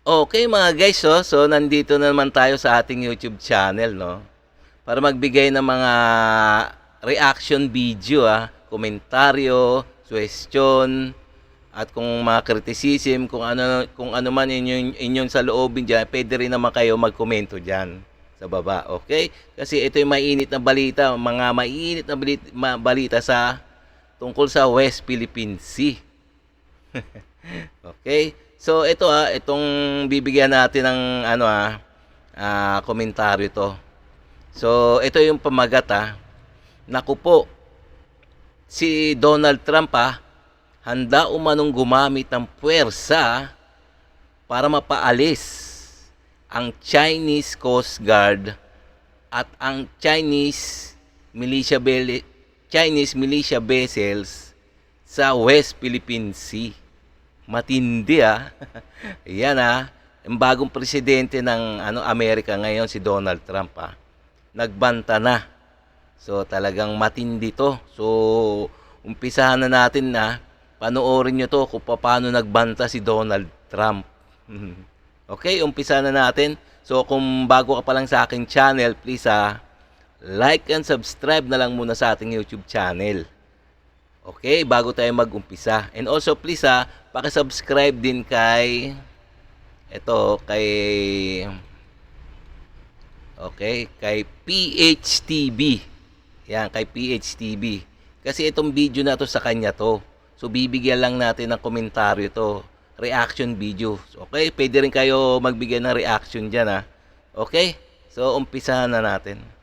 Okay mga guys, so nandito na naman tayo sa ating YouTube channel, no? Para magbigay ng mga reaction video, komentaryo, question, at kung mga criticism, kung ano man inyong saloobin diyan, pwede rin naman kayo magkomento diyan sa baba, okay? Kasi ito yung mainit na balita, mga mainit na balita sa tungkol sa West Philippine Sea. Okay? So ito itong bibigyan natin ng komentaryo to. So ito yung pamagat Naku po, si Donald Trump handa umanong gumamit ng puwersa para mapaalis ang Chinese Coast Guard at ang Chinese militia vessels sa West Philippine Sea. Matindi Yan ang bagong presidente ng Amerika ngayon si Donald Trump Nagbanta na. So talagang matindi to. So umpisahan na natin panoorin nyo to kung paano nagbanta si Donald Trump. Okay, umpisahan na natin. So kung bago ka pa lang sa aking channel, please like and subscribe na lang muna sa ating YouTube channel. Okay, bago tayo mag-umpisa. And also please paki-subscribe din kay PHTV. Yan, kay PHTV. Kasi itong video na to sa kanya to. So bibigyan lang natin ng komentaryo to, reaction video. Okay, pwede rin kayo magbigay ng reaction diyan Okay? So umpisahan na natin.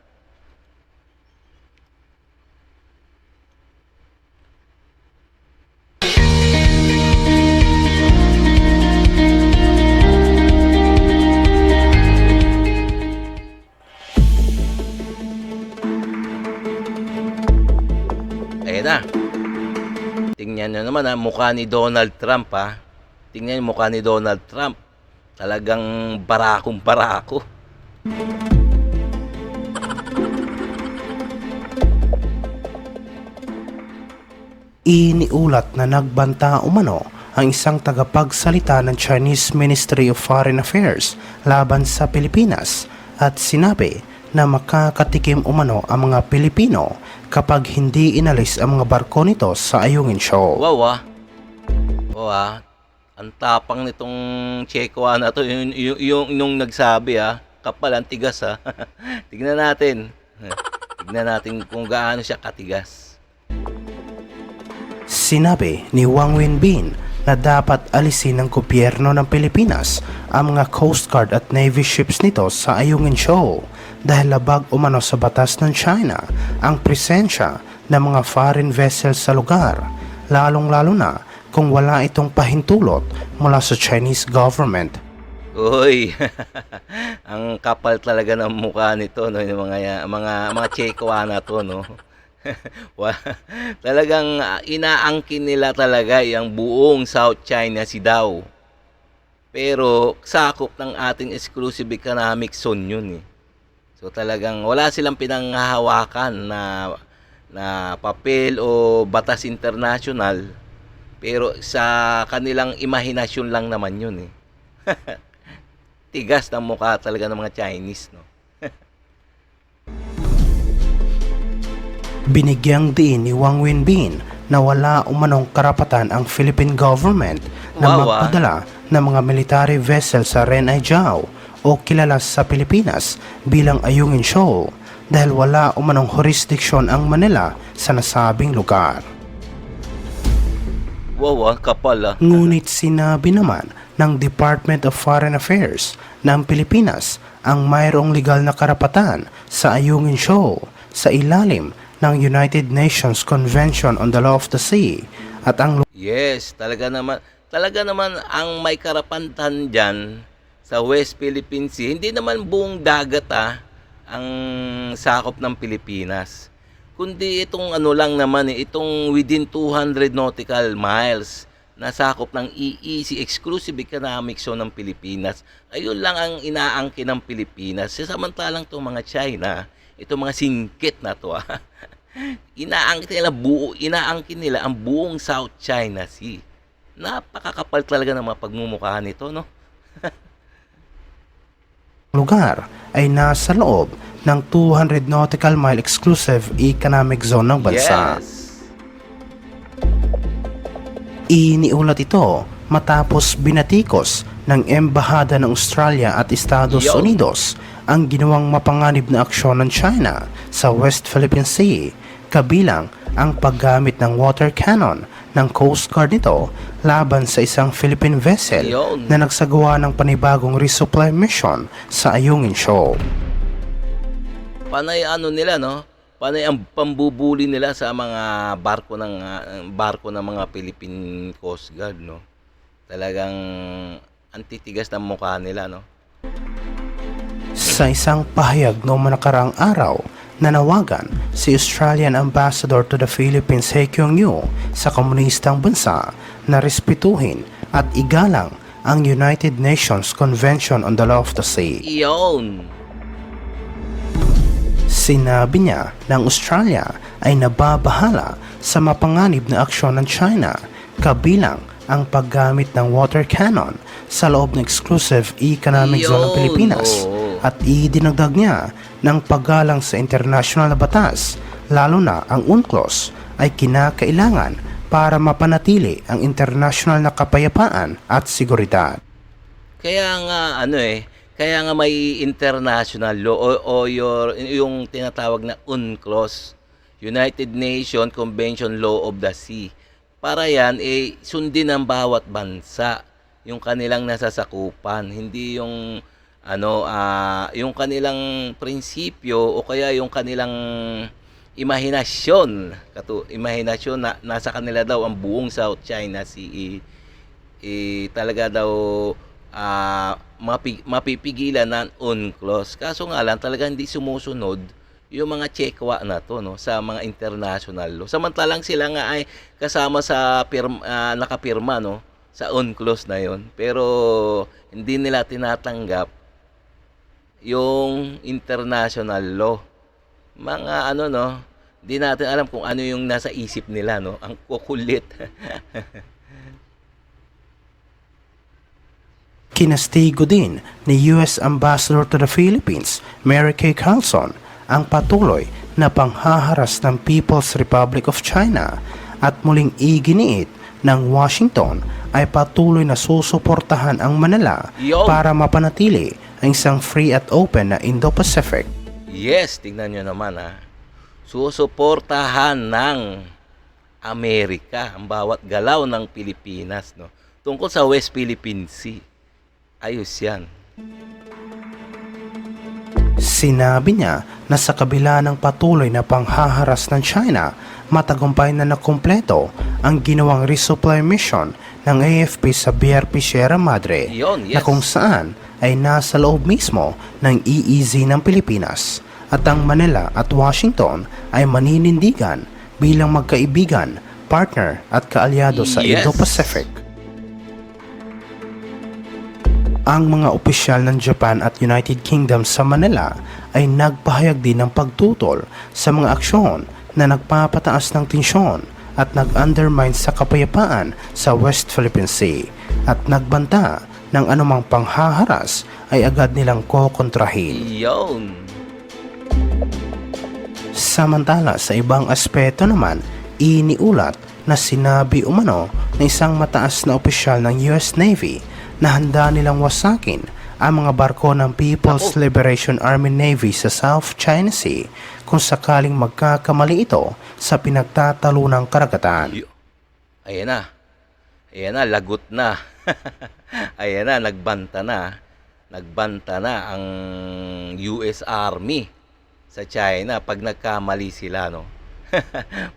Ayan na. Tingnan nyo naman mukha ni Donald Trump Tingnan yung mukha ni Donald Trump. Talagang barakong barako. Iniulat na nagbanta umano ang isang tagapagsalita ng Chinese Ministry of Foreign Affairs laban sa Pilipinas at sinabi na makakatikim umano ang mga Pilipino kapag hindi inalis ang mga barko nito sa Ayungin Shoal. Wow ang tapang nitong Checo na to, yung nagsabi kapal ang tigas Tignan natin. Tignan natin kung gaano siya katigas. Sinabi ni Wang Wenbin na dapat alisin ng gobyerno ng Pilipinas ang mga Coast Guard at Navy ships nito sa Ayungin Shoal dahil labag umano sa batas ng China ang presensya ng mga foreign vessels sa lugar, lalong-lalo na kung wala itong pahintulot mula sa Chinese government. Uy, ang kapal talaga ng mukha nito, no, yung mga Checo na to, no. Talagang inaangkin nila talaga yung buong South China Sea daw. Pero sakop ng ating exclusive economic zone yun So talagang wala silang pinanghahawakan na papel o batas international, pero sa kanilang imahinasyon lang naman yun Tigas ng mukha talaga ng mga Chinese, no. Binigyang diin ni Wang Wenbin na wala umanong karapatan ang Philippine government na magpadala ng mga military vessel sa Renai Jiao o kilala sa Pilipinas bilang Ayungin Shoal dahil wala umanong jurisdiction ang Manila sa nasabing lugar. Kapal Ngunit sinabi naman ng Department of Foreign Affairs ng Pilipinas ang mayroong legal na karapatan sa Ayungin Shoal sa ilalim ng United Nations Convention on the Law of the Sea at ang Yes, talaga naman ang may karapatan diyan sa West Philippine Sea. Hindi naman buong dagat ang sakop ng Pilipinas. Kundi itong lang naman itong within 200 nautical miles na sakop ng EEZ, Exclusive Economic Zone ng Pilipinas. Ayun lang ang inaangkin ng Pilipinas. Samantalang itong mga China, itong mga singkit na to inaangkin nila ang buong South China Sea. Napakakapal talaga ng mga pagmumukha nito, no? lugar ay nasa loob ng 200 nautical mile exclusive economic zone ng bansa. Yes. Iniulat ito matapos binatikos ng Embahada ng Australia at Estados Yo. Unidos ang ginawang mapanganib na aksyon ng China sa West Philippine Sea, kabilang ang paggamit ng water cannon ng Coast Guard nito laban sa isang Philippine vessel Yun. na nagsagawa ng panibagong resupply mission sa Ayungin Shoal. Panay ano nila, no? Panay ang pambubuli nila sa mga barko ng mga Philippine Coast Guard, no? Talagang antitigas ng mukha nila, no? Sa isang pahayag noong nakaraang araw, nanawagan si Australian Ambassador to the Philippines He Kyung-yu sa komunistang bansa na respetuhin at igalang ang United Nations Convention on the Law of the Sea. Iyon. Sinabi niya na ang Australia ay nababahala sa mapanganib na aksyon ng China, kabilang ang paggamit ng water cannon sa loob ng exclusive economic zone ng Yun, Pilipinas. oo. At idinagdag niya ng paggalang sa international na batas, lalo na ang UNCLOS, ay kinakailangan para mapanatili ang international na kapayapaan at seguridad. Kaya nga kaya nga may international law o yung tinatawag na UNCLOS, United Nations Convention Law of the Sea. Para yan sundin ng bawat bansa yung kanilang nasasakupan, hindi yung yung kanilang prinsipyo o kaya yung kanilang imahinasyon. Imahinasyon na nasa kanila daw ang buong South China Sea. Talaga daw mapipigilan ng UNCLOS. Kaso nga lang talaga hindi sumusunod yung mga tsekwa na to, no, sa mga international law. Samantalang sila nga ay kasama sa nakapirma, no, sa UNCLOS na yon. Pero hindi nila tinatanggap yung international law. Mga hindi natin alam kung ano yung nasa isip nila, no. Ang kukulit. Kinastigo din ni US Ambassador to the Philippines, Mary Kay Carlson, ang patuloy na panghaharas ng People's Republic of China at muling iginiit ng Washington ay patuloy na susuportahan ang Manila Yo. para mapanatili ang isang free at open na Indo-Pacific. Yes, tingnan nyo naman, susuportahan ng Amerika ang bawat galaw ng Pilipinas, no, tungkol sa West Philippine Sea. Ayos yan. Sinabi niya na sa kabila ng patuloy na panghaharas ng China, matagumpay na nakumpleto ang ginawang resupply mission ng AFP sa BRP Sierra Madre, Yun, yes. na kung saan ay nasa loob mismo ng EEZ ng Pilipinas, at ang Manila at Washington ay maninindigan bilang magkaibigan, partner at kaalyado sa Yes. Indo-Pacific. Ang mga opisyal ng Japan at United Kingdom sa Manila ay nagpahayag din ng pagtutol sa mga aksyon na nagpapataas ng tensyon at nag-undermine sa kapayapaan sa West Philippine Sea, at nagbanta ng anumang panghaharas ay agad nilang kokontrahin. Yun. Samantala sa ibang aspeto naman, iniulat na sinabi umano ng isang mataas na opisyal ng US Navy na handa nilang wasakin ang mga barko ng People's Liberation Army Navy sa South China Sea kung sakaling magkakamali ito sa pinagtatalunang karagatan. Ayan na. Ayan na, lagot na. Ayan na, nagbanta na. Nagbanta na ang US Army sa China pag nagkamali sila, no.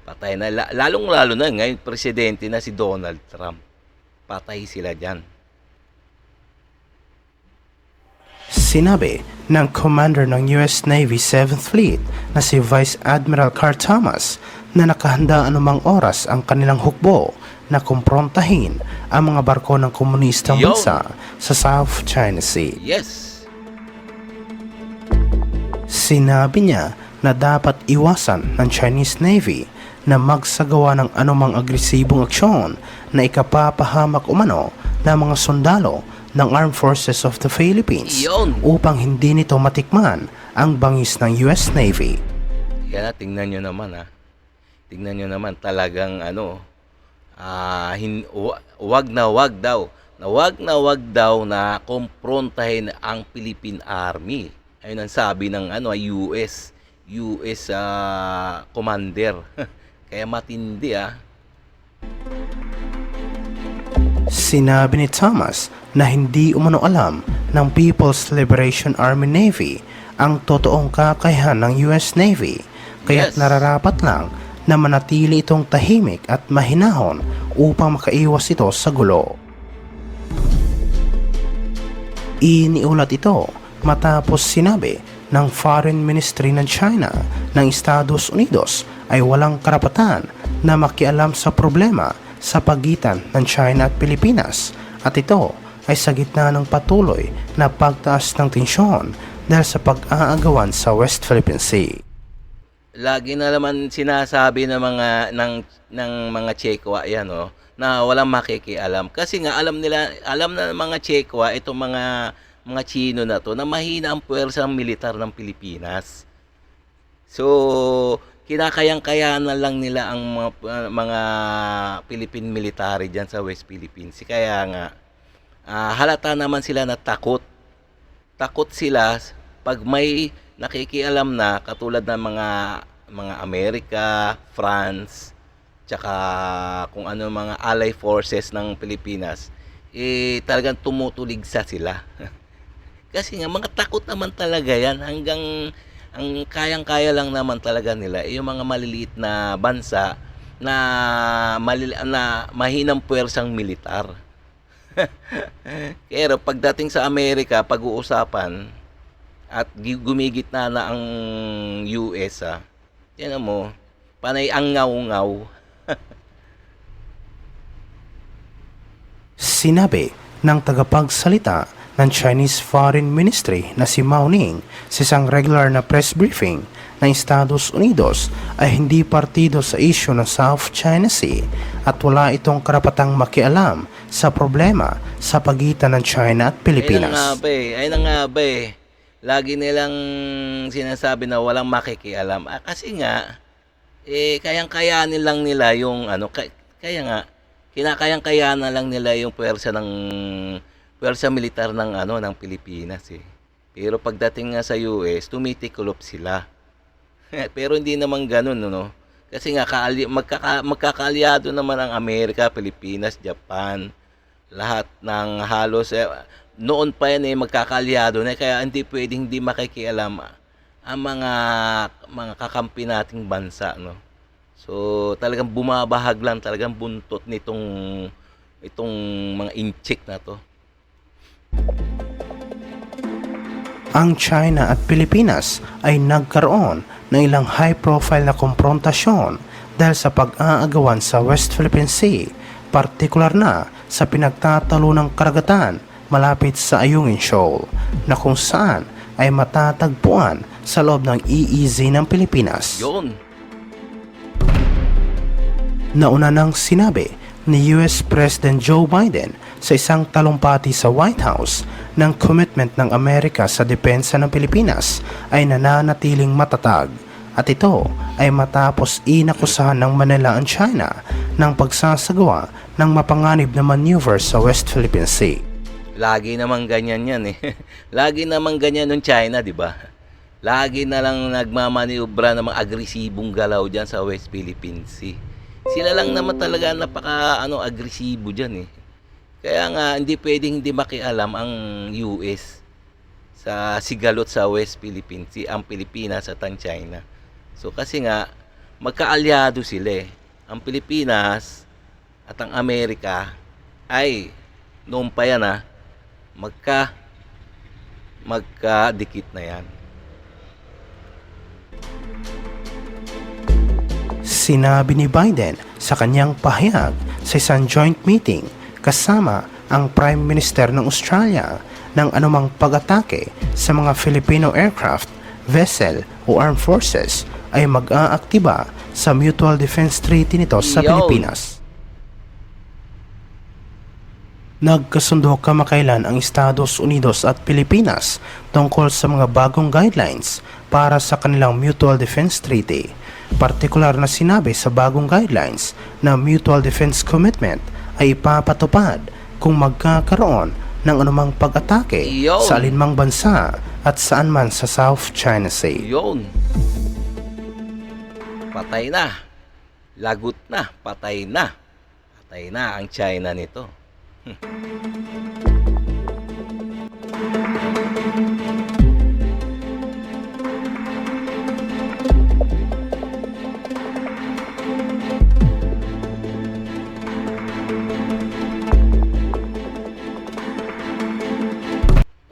Patay na. Lalong-lalo na ngayon, presidente na si Donald Trump. Patay sila dyan. Sinabi ng Commander ng US Navy 7th Fleet na si Vice Admiral Carl Thomas na nakahanda anumang oras ang kanilang hukbo na kumprontahin ang mga barko ng komunistang Yo. bansa sa South China Sea. Yes. Sinabi niya na dapat iwasan ng Chinese Navy na magsagawa ng anumang agresibong aksyon na ikapapahamak umano ng mga sundalo ng Armed Forces of the Philippines Iyon. upang hindi nito matikman ang bangis ng US Navy. Yan, tingnan nyo naman ha. Tingnan nyo naman talagang wag na wag daw na kumprontahin ang Philippine Army. Ayun ang sabi ng US commander. Kaya matindi Sinabi ni Thomas na hindi umano alam ng People's Liberation Army Navy ang totoong kakayahan ng US Navy, kaya't Yes. nararapat lang na manatili itong tahimik at mahinahon upang makaiwas ito sa gulo. Iniulat ito matapos sinabi ng Foreign Ministry ng China ng Estados Unidos ay walang karapatan na makialam sa problema sa pagitan ng China at Pilipinas, at ito ay sa gitna ng patuloy na pagtaas ng tensyon dahil sa pag-aagawan sa West Philippine Sea. Lagi na naman sinasabi ng mga Chekwa na walang makikialam. Kasi nga alam na ng mga Chekwa itong mga Chino na to na mahina ang puwersang militar ng Pilipinas. So, kinakayang-kayanan lang nila ang mga Philippine military diyan sa West Philippines. Kaya nga halata naman sila na takot. Takot sila pag may nakikialam na katulad ng mga Amerika, France, tsaka kung ano mga ally forces ng Pilipinas, talagang tumutuligsa sila. Kasi nga mga takot naman talaga yan, hanggang ang kayang-kaya lang naman talaga nila yung mga maliliit na bansa na mahinang puwersang militar. Pero pagdating sa Amerika, pag-uusapan at gumigitna na ang US, yan mo, panay ang ngaw-ngaw. Sinabi ng tagapagsalita ng Chinese Foreign Ministry na si Mao Ning sa isang regular na press briefing ng Estados Unidos ay hindi partido sa isyu ng South China Sea at wala itong karapatang makialam sa problema sa pagitan ng China at Pilipinas. Ayun na nga ba eh. Lagi nilang sinasabi na walang makikialam. Kasi nga, kayang-kayanin lang nila yung kaya nga, kinakayang-kayanan lang nila yung puwersa militar ng Pilipinas eh. Pero pagdating nga sa US, tumitikulop sila. Pero hindi naman ganoon, no? Kasi nga magkakaalyado naman ang Amerika, Pilipinas, Japan, lahat ng halos noon pa yan magkakaalyado na, kaya hindi pwedeng hindi makikialam ang mga kakampi nating bansa, no? So talagang bumabahag lang, talagang buntot itong mga inchik na to. Ang China at Pilipinas ay nagkaroon ng ilang high-profile na komprontasyon dahil sa pag-aagawan sa West Philippine Sea, partikular na sa pinagtatalo ng karagatan malapit sa Ayungin Shoal, na kung saan ay matatagpuan sa loob ng EEZ ng Pilipinas. Yun. Nauna nang sinabi ni US President Joe Biden sa isang talumpati sa White House ng commitment ng Amerika sa depensa ng Pilipinas ay nananatiling matatag, at ito ay matapos inakusahan ng Manila ang China ng pagsasagawa ng mapanganib na maneuver sa West Philippine Sea. Lagi naman ganyan yan eh. Lagi naman ganyan ng China, di ba? Lagi na lang nagmamaniobra ng mga agresibong galaw dyan sa West Philippine Sea. Sila lang naman talaga agresibo dyan eh. Kaya nga hindi pwedeng hindi makialam ang US sa sigalot sa West Philippine Sea, ang Pilipinas at ang China. So kasi nga magkaalyado sila eh. Ang Pilipinas at ang Amerika ay noon pa yan magkadikit na yan. Sinabi ni Biden sa kanyang pahayag sa isang joint meeting kasama ang Prime Minister ng Australia ng anumang pag-atake sa mga Filipino aircraft, vessel o armed forces ay mag-aaktiba sa Mutual Defense Treaty nito sa Yun. Pilipinas. Nagkasundo kamakailan ang Estados Unidos at Pilipinas tungkol sa mga bagong guidelines para sa kanilang Mutual Defense Treaty. Partikular na sinabi sa bagong guidelines na mutual defense commitment ay ipapatupad kung magkakaroon ng anumang pag-atake Yun. sa alinmang bansa at saan man sa South China Sea. Yun. Patay na. Lagot na. Patay na. Patay na ang China nito.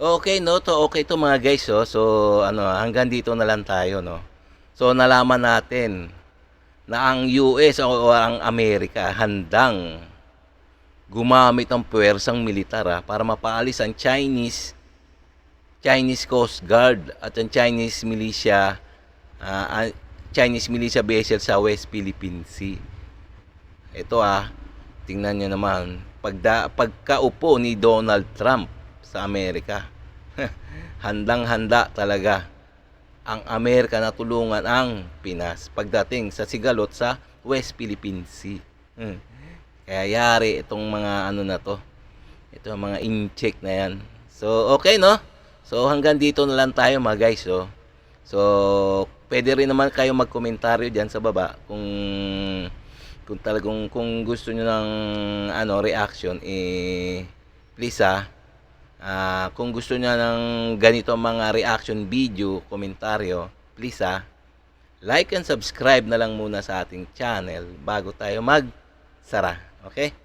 Okay, no? Okay to mga guys, oh. So, hanggang dito na lang tayo, no? So, nalaman natin na ang US o ang Amerika handang gumamit ng puwersang militar para mapaalis ang Chinese Coast Guard at ang Chinese militia vessel sa West Philippine Sea. Ito tingnan nyo naman, pagkaupo ni Donald Trump sa Amerika, handang-handa talaga ang Amerika na tulungan ang Pinas pagdating sa sigalot sa West Philippine Sea. Kaya yari itong mga na to. Ito mga in-check na yan. So, okay, no? So, hanggang dito na lang tayo mga guys, oh. So, pwede rin naman kayo magkomentaryo dyan sa baba kung talagang kung gusto nyo ng reaction, please kung gusto nyo ng ganito mga reaction video, komentaryo, please like and subscribe na lang muna sa ating channel bago tayo magsara. Okay?